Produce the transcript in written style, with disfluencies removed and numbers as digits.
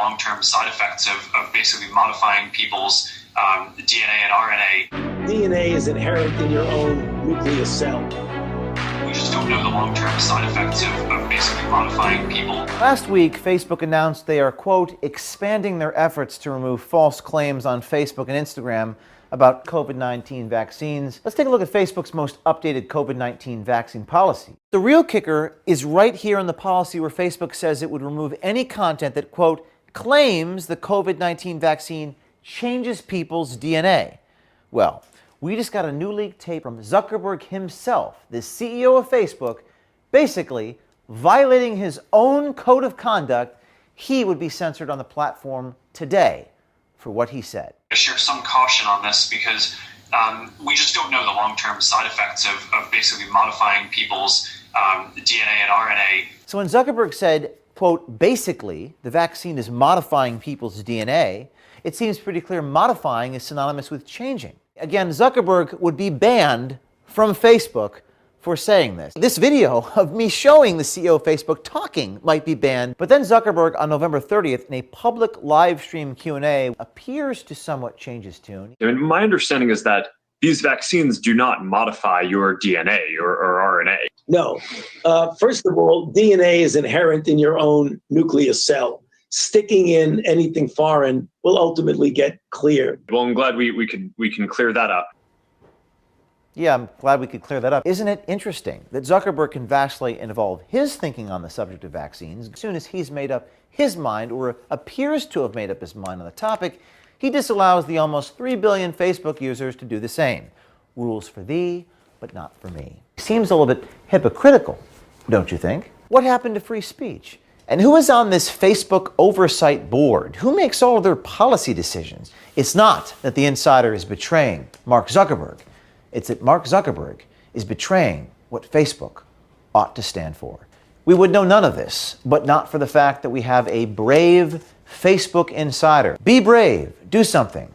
long-term side effects of basically modifying people's DNA and RNA. DNA is inherent in your own nucleus cell. We just don't know the long-term side effects of basically modifying people. Last week, Facebook announced they are, quote, expanding their efforts to remove false claims on Facebook and Instagram about COVID-19 vaccines. Let's take a look at Facebook's most updated COVID-19 vaccine policy. The real kicker is right here in the policy where Facebook says it would remove any content that, quote, claims the COVID-19 vaccine changes people's DNA. Well, we just got a new leaked tape from Zuckerberg himself, the CEO of Facebook, basically violating his own code of conduct. He would be censored on the platform today for what he said. I share some caution on this because we just don't know the long-term side effects of basically modifying people's DNA and RNA. So when Zuckerberg said, quote, basically, the vaccine is modifying people's DNA, it seems pretty clear modifying is synonymous with changing. Again, Zuckerberg would be banned from Facebook for saying this. This video of me showing the CEO of Facebook talking might be banned, but then Zuckerberg on November 30th in a public live stream Q&A appears to somewhat change his tune. I mean, my understanding is that these vaccines do not modify your DNA or RNA. No. First of all, DNA is inherent in your own nucleus cell. Sticking in anything foreign will ultimately get cleared. Well, I'm glad we can clear that up. Yeah, I'm glad we could clear that up. Isn't it interesting that Zuckerberg can vastly involve his thinking on the subject of vaccines? As soon as he's made up his mind, or appears to have made up his mind on the topic, he disallows the almost 3 billion Facebook users to do the same. Rules for thee, but not for me. Seems a little bit hypocritical, don't you think? What happened to free speech? And who is on this Facebook oversight board? Who makes all of their policy decisions? It's not that the insider is betraying Mark Zuckerberg. It's that Mark Zuckerberg is betraying what Facebook ought to stand for. We would know none of this, but not for the fact that we have a brave Facebook insider. Be brave, do something.